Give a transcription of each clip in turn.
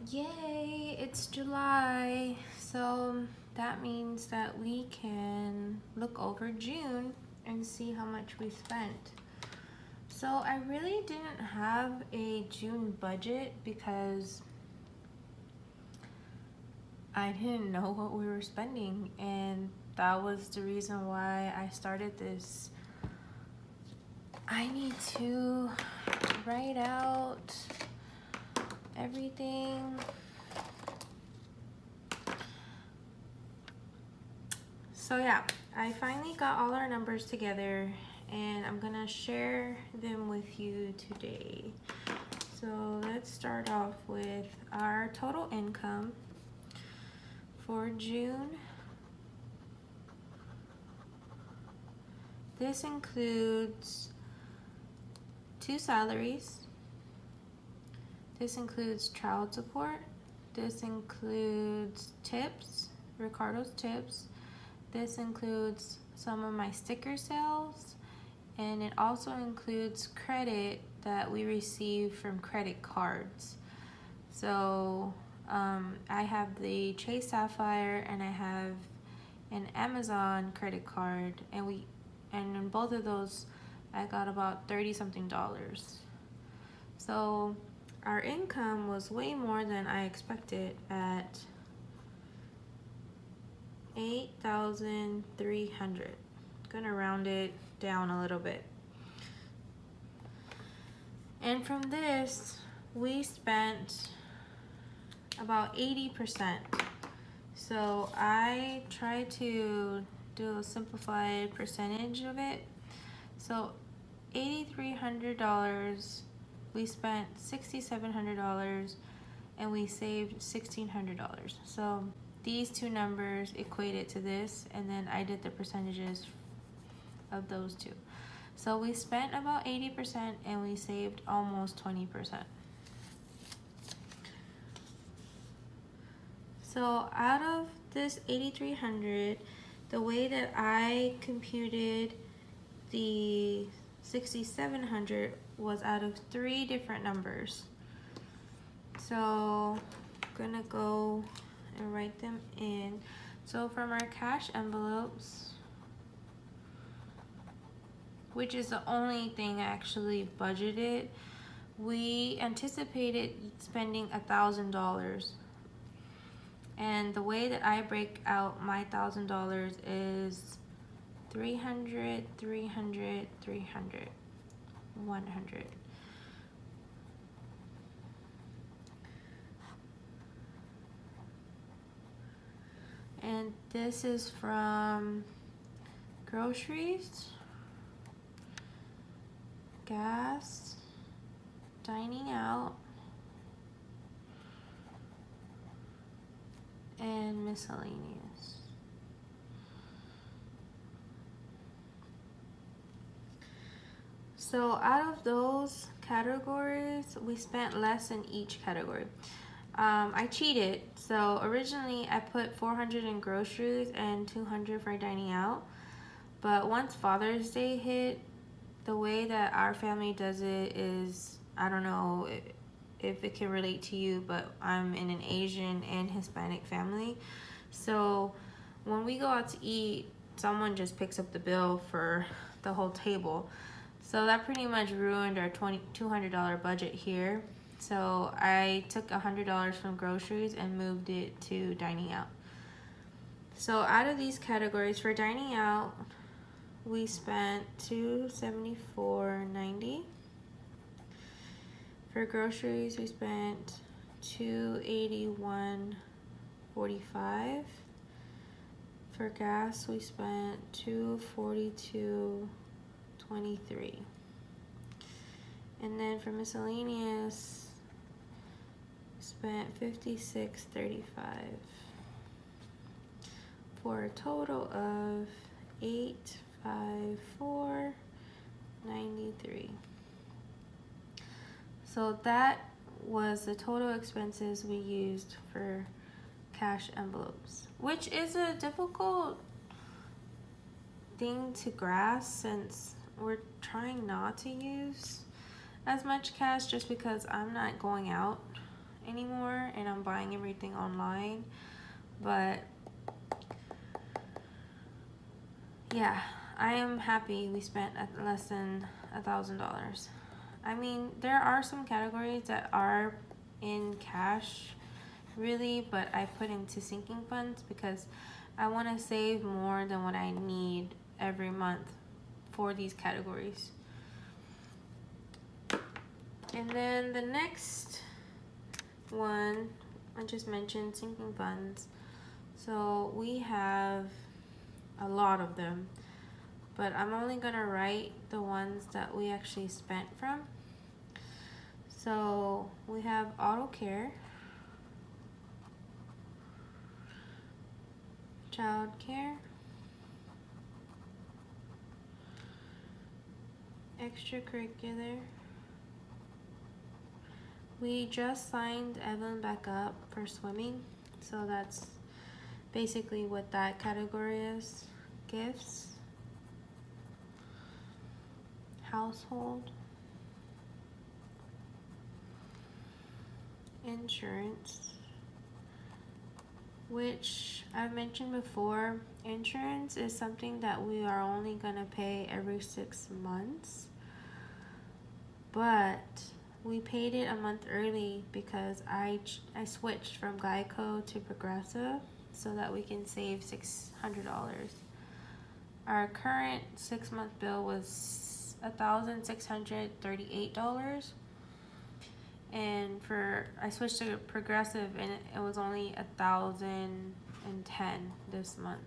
Yay, it's July. So that means that we can look over June and see how much we spent. So I really didn't have a June budget because I didn't know what we were spending, and that was the reason why I started this. I need to write out everything. So yeah, I finally got all our numbers together and I'm gonna share them with you today. So let's start off with our total income for June. This includes 2 salaries. This includes child support. This includes tips, Ricardo's tips. This includes some of my sticker sales, and it also includes credit that we receive from credit cards. So I have the Chase Sapphire and I have an Amazon credit card, and in both of those I got about 30 something dollars. So our income was way more than I expected at 8,300. Gonna round it down a little bit. And from this, we spent about 80%. So I tried to do a simplified percentage of it. So $8,300, we spent $6,700, and we saved $1,600. So these two numbers equated to this, and then I did the percentages of those two. So we spent about 80% and we saved almost 20%. So out of this 8,300, the way that I computed the 6,700 was out of 3 different numbers. So I'm gonna go and write them in. So from our cash envelopes, which is the only thing I actually budgeted, we anticipated spending $1,000. And the way that I break out my $1,000 is 300, 300, 300, 100. And this is from groceries, gas, dining out, and miscellaneous. So out of those categories, we spent less in each category. I cheated. So originally I put 400 in groceries and 200 for dining out. But once Father's Day hit, the way that our family does it is, I don't know if it can relate to you, but I'm in an Asian and Hispanic family. So when we go out to eat, someone just picks up the bill for the whole table. So that pretty much ruined our $200 budget here. So I took $100 from groceries and moved it to dining out. So out of these categories, for dining out, we spent $274.90. For groceries, we spent $281.45. For gas, we spent $242.23. And then for miscellaneous, spent $56.35. For a total of $854.93. So that was the total expenses we used for cash envelopes, which is a difficult thing to grasp since we're trying not to use as much cash just because I'm not going out anymore, and I'm buying everything online. But yeah, I am happy we spent less than $1,000. I mean, there are some categories that are in cash, really, but I put into sinking funds because I want to save more than what I need every month for these categories. And then the next one, I just mentioned sinking funds. So we have a lot of them, but I'm only gonna write the ones that we actually spent from. So we have auto care, child care, extracurricular. We just signed Evelyn back up for swimming, so that's basically what that category is. Gifts, household, insurance, which I've mentioned before. Insurance is something that we are only gonna pay every 6 months, but we paid it a month early because I switched from Geico to Progressive so that we can save $600. Our current 6-month bill was $1,638, and I switched to Progressive and it was only $1,010 this month.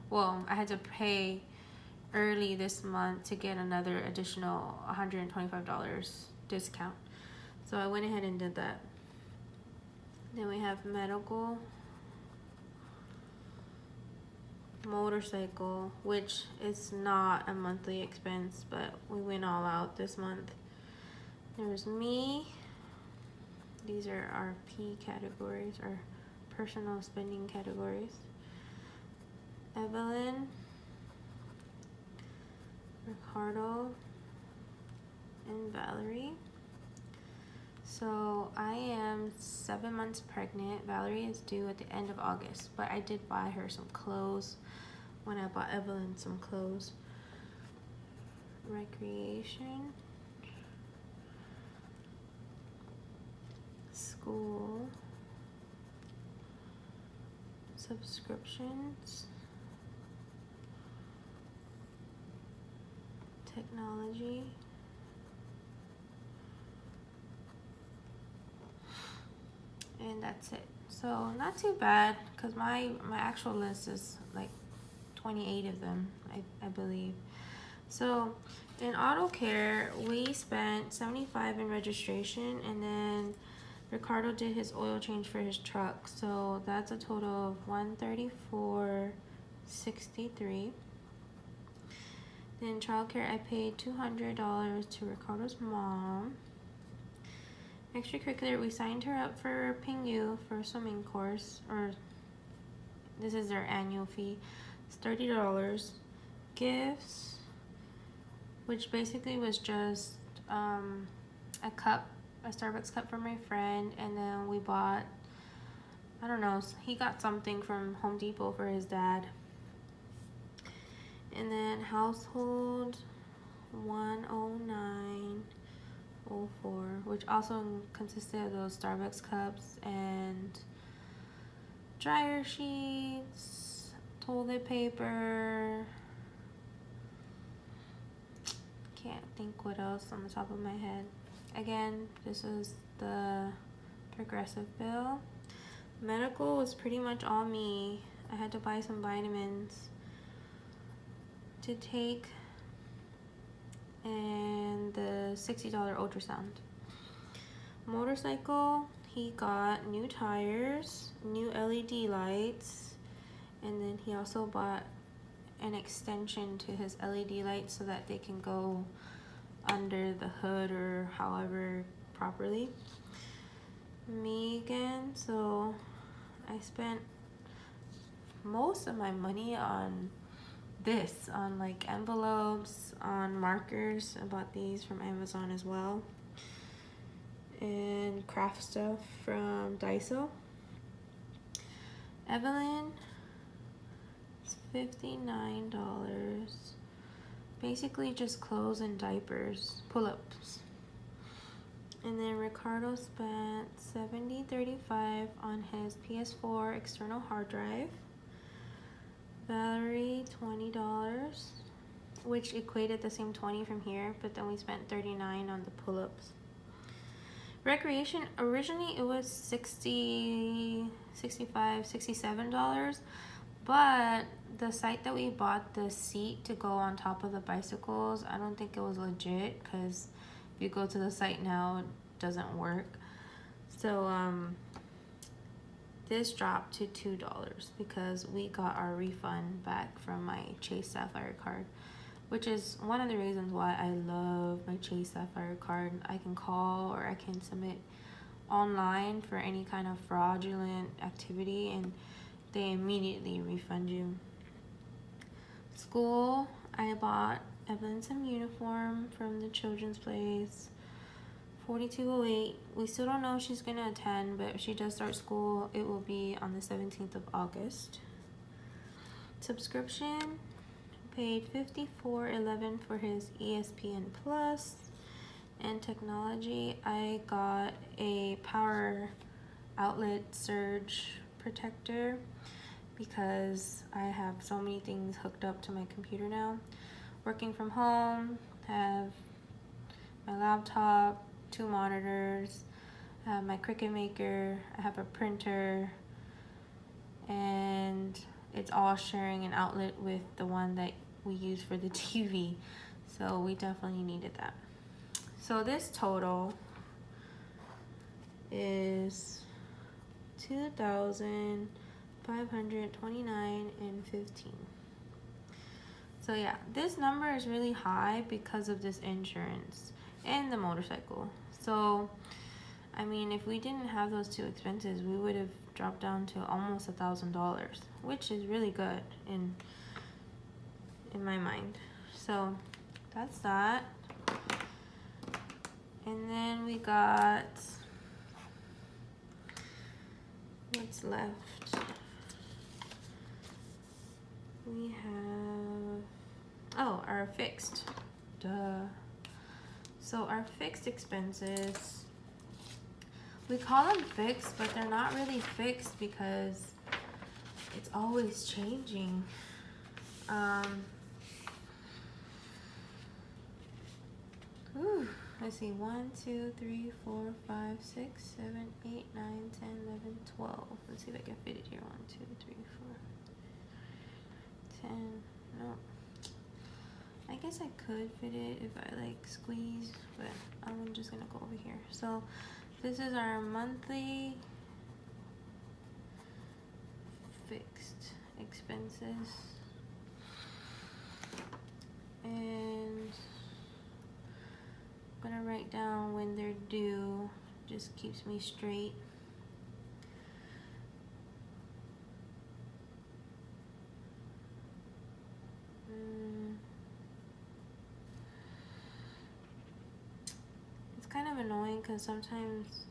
Well, I had to pay early this month to get another additional $125 discount, so I went ahead and did that. Then we have medical, motorcycle, which is not a monthly expense, but we went all out this month. There's me. These are our P categories, our personal spending categories. Evelyn, Ricardo, and Valerie. So I am 7 months pregnant. Valerie is due at the end of August, but I did buy her some clothes when I bought Evelyn some clothes. Recreation, school, subscriptions, technology, and that's it. So not too bad, because my actual list is like 28 of them, I believe. So in auto care, we spent $75 in registration, and then Ricardo did his oil change for his truck, so that's a total of $134.63. Then childcare, I paid $200 to Ricardo's mom. Extracurricular, we signed her up for Pingu for a swimming course, or this is their annual fee. It's $30. Gifts, which basically was just a Starbucks cup for my friend, and then we bought, I don't know, he got something from Home Depot for his dad. And then household, $109.04, which also consisted of those Starbucks cups and dryer sheets, toilet paper. Can't think what else on the top of my head. Again, this is the Progressive bill. Medical was pretty much all me. I had to buy some vitamins to take and the $60 ultrasound. Motorcycle, he got new tires, new LED lights, and then he also bought an extension to his LED lights so that they can go under the hood or however properly. Me again, so I spent most of my money on this, on like envelopes, on markers. I bought these from Amazon as well. and craft stuff from Daiso. Evelyn, it's $59. Basically just clothes and diapers, pull-ups. And then Ricardo spent $70.35 on his PS4 external hard drive. Valerie, $20, which equated the same 20 from here, but then we spent $39 on the pull-ups. Recreation, originally it was $60, $65, $67, but the site that we bought the seat to go on top of the bicycles, I don't think it was legit, because if you go to the site now, it doesn't work. So this dropped to $2 because we got our refund back from my Chase Sapphire card, which is one of the reasons why I love my Chase Sapphire card. I can call or I can submit online for any kind of fraudulent activity and they immediately refund you. School, I bought Evelyn some uniform from the children's place, $42.08. We still don't know if she's gonna attend, but if she does start school, it will be on the 17th of August. Subscription, paid $54.11 for his ESPN Plus. And technology, I got a power outlet surge protector because I have so many things hooked up to my computer now. Working from home, have my laptop, 2 monitors, I have my Cricut Maker, I have a printer, and it's all sharing an outlet with the one that we use for the TV. So we definitely needed that. So this total is $2,529.15. So yeah, this number is really high because of this insurance and the motorcycle. So I mean, if we didn't have those 2 expenses, we would have dropped down to almost $1,000, which is really good in my mind. So that's that. And then we got, what's left? We have, oh, our fixed, duh. So our fixed expenses, we call them fixed, but they're not really fixed because it's always changing. Let's see, 1, 2, 3, 4, 5, 6, 7, 8, 9, 10, 11, 12. Let's see if I can fit it here. 1, 2, 3, 4, 10. No. I guess I could fit it if I like squeeze, but I'm just gonna go over here. So this is our monthly fixed expenses. And I'm gonna write down when they're due, just keeps me straight. It's kind of annoying because sometimes,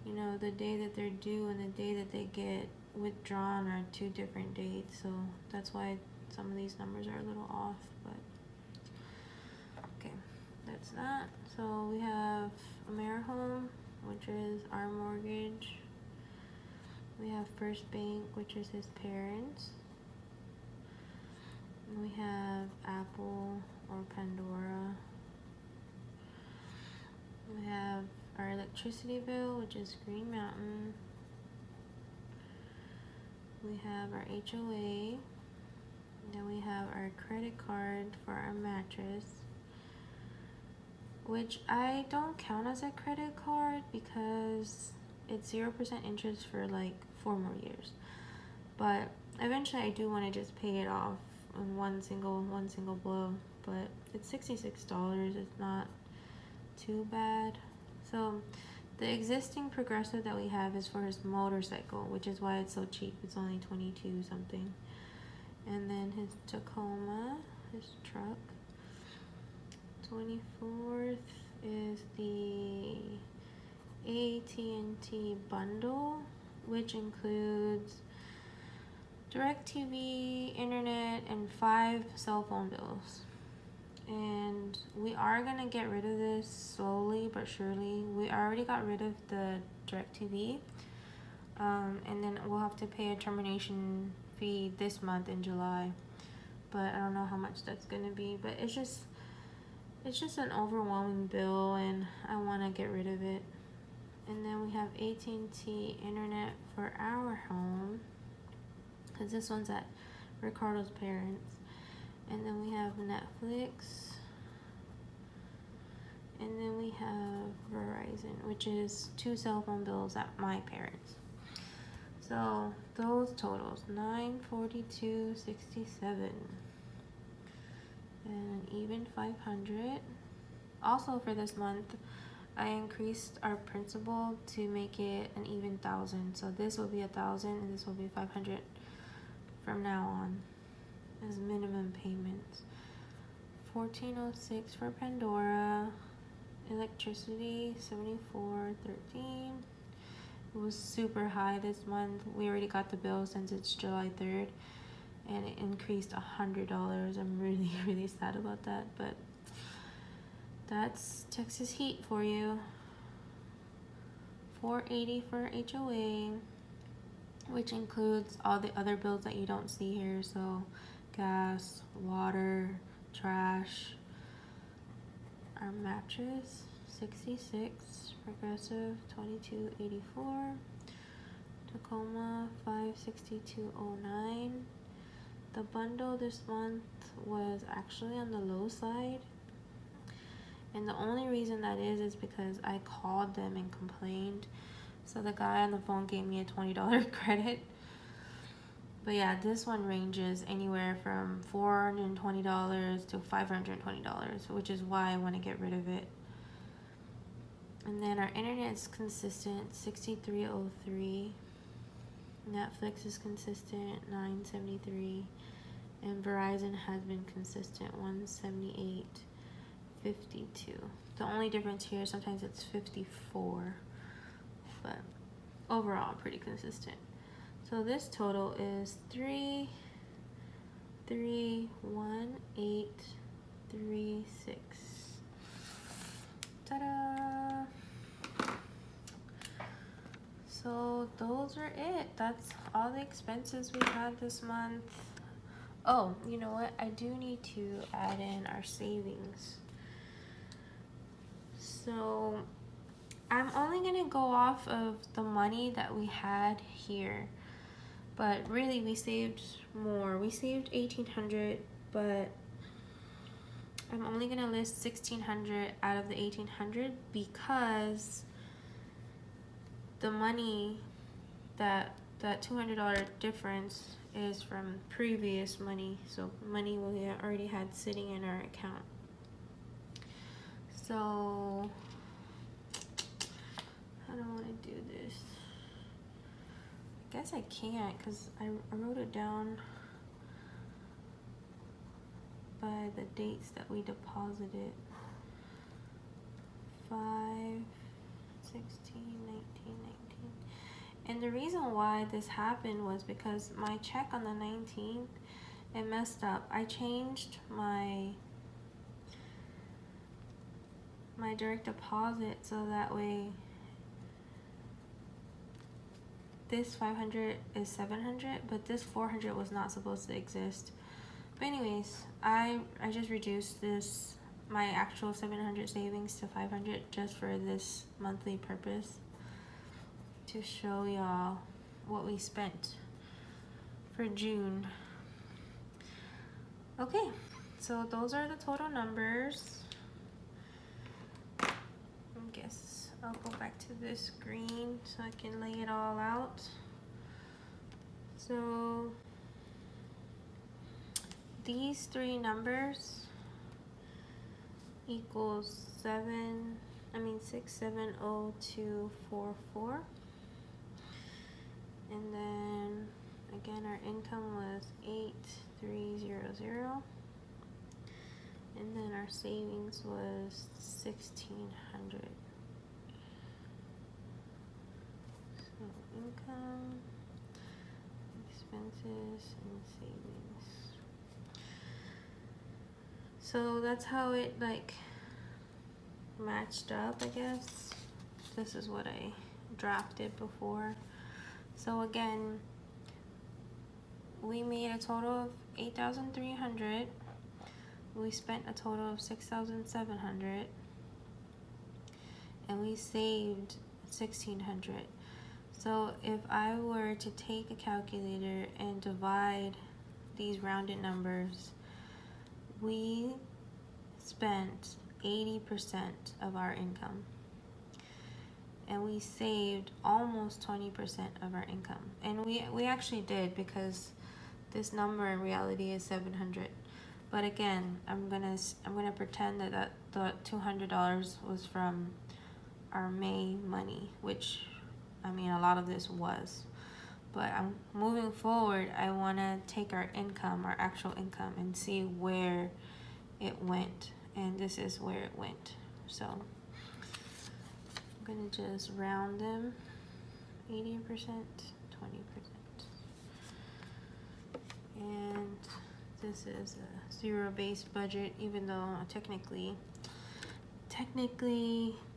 you know, the day that they're due and the day that they get withdrawn are 2 different dates, so that's why some of these numbers are a little off, but okay, that's that. So we have AmeriHome, which is our mortgage. We have First Bank, which is his parents. And we have Apple or Pandora. We have our electricity bill, which is Green Mountain. We have our HOA. Then we have our credit card for our mattress, which I don't count as a credit card because it's 0% interest for like 4 more years. But eventually I do want to just pay it off in one single blow. But it's $66. It's not too bad. So the existing Progressive that we have is for his motorcycle, which is why it's so cheap. It's only $22 something. And then his Tacoma, his truck. 24th is the AT&T bundle, which includes DirecTV, internet, and 5 cell phone bills. And we are gonna get rid of this slowly but surely. We already got rid of the DirecTV, and then we'll have to pay a termination fee this month in July. But I don't know how much that's gonna be. But it's just an overwhelming bill, and I want to get rid of it. And then we have AT&T internet for our home, because this one's at Ricardo's parents. And then we have Netflix, and then we have Verizon, which is 2 cell phone bills at my parents. So those totals, $942.67, and even 500. Also for this month, I increased our principal to make it an even 1,000. So this will be 1,000, and this will be 500 from now on as minimum payments. $14.06 for Pandora. Electricity, $74.13. It was super high this month. We already got the bill since it's July 3rd, and it increased $100. I'm really, really sad about that, but that's Texas heat for you. $4.80 for HOA, which includes all the other bills that you don't see here. So gas, water, trash. Our mattress, $66. Progressive, $22.84. Tacoma, $562.09. The bundle this month was actually on the low side, and the only reason that is because I called them and complained. So the guy on the phone gave me a $20 credit. But yeah, this one ranges anywhere from $420 to $520, which is why I want to get rid of it. And then our internet is consistent, $63.03. Netflix is consistent, $9.73. And Verizon has been consistent, $178.52. The only difference here, sometimes it's 54, but overall pretty consistent. So this total is 3,318.36. Ta-da! So those are it. That's all the expenses we had this month. Oh, you know what? I do need to add in our savings. So I'm only gonna go off of the money that we had here. But really, we saved more. We saved $1,800, but I'm only gonna list $1,600 out of the $1,800 because the money, that $200 difference is from previous money. So money we already had sitting in our account. So I don't want to do this. I guess I can't because I wrote it down by the dates that we deposited. 5, 16, 19, 19. And the reason why this happened was because my check on the 19th, it messed up. I changed my direct deposit so that way this 500 is 700, but this 400 was not supposed to exist. But anyways, I just reduced this, my actual 700 savings to 500 just for this monthly purpose, to show y'all what we spent for June. Okay, so those are the total numbers. I guess I'll go back to this screen so I can lay it all out. So these three numbers equals 670,244. And then again, our income was 8,300. And then our savings was 1,600. income, expenses, and savings. So that's how it like matched up, I guess. This is what I drafted before. So again, we made a total of $8,300. We spent a total of $6,700, and we saved $1,600. So if I were to take a calculator and divide these rounded numbers, we spent 80% of our income, and we saved almost 20% of our income. And we actually did, because this number in reality is 700. But again, I'm gonna pretend that the $200 was from our May money, which, I mean, a lot of this was. But I'm moving forward, I wanna take our income, our actual income, and see where it went. And this is where it went. So I'm gonna just round them, 80%, 20%. And this is a zero-based budget, even though technically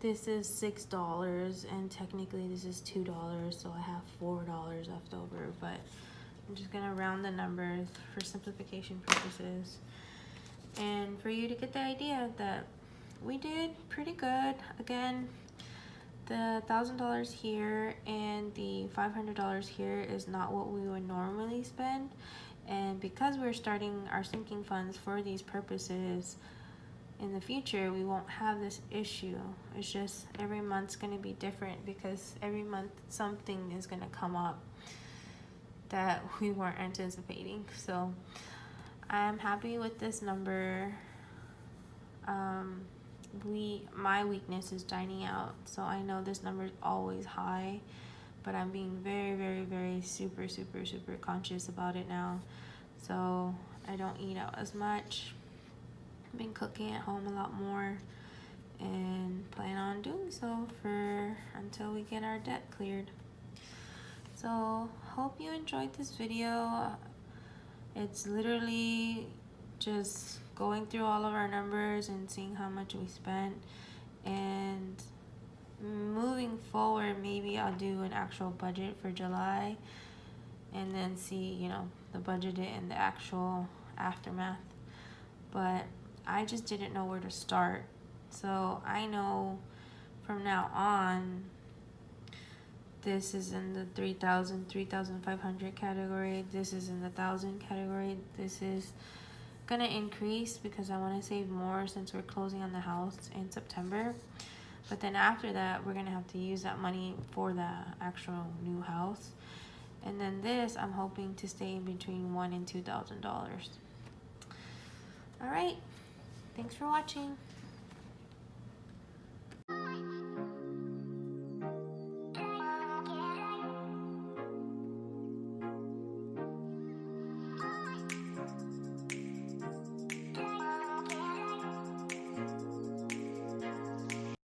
this is $6 and technically this is $2, so I have $4 left over, but I'm just gonna round the numbers for simplification purposes and for you to get the idea that we did pretty good. Again, the $1,000 here and the $500 here is not what we would normally spend. And because we're starting our sinking funds for these purposes, in the future we won't have this issue. It's just every month's going to be different, because every month something is going to come up that we weren't anticipating. So I'm happy with this number. My weakness is dining out, so I know this number is always high, but I'm being very super conscious about it now. So I don't eat out as much. I've been cooking at home a lot more and plan on doing so until we get our debt cleared. So hope you enjoyed this video. It's literally just going through all of our numbers and seeing how much we spent, and moving forward, maybe I'll do an actual budget for July and then see, you know, the budgeted and the actual aftermath. But I just didn't know where to start. So I know from now on, this is in the 3,000, 3,500 category. This is in the 1,000 category. This is gonna increase because I want to save more since we're closing on the house in September. But then after that, we're gonna have to use that money for the actual new house. And then this, I'm hoping to stay in between $1,000 and $2,000. All right, thanks for watching.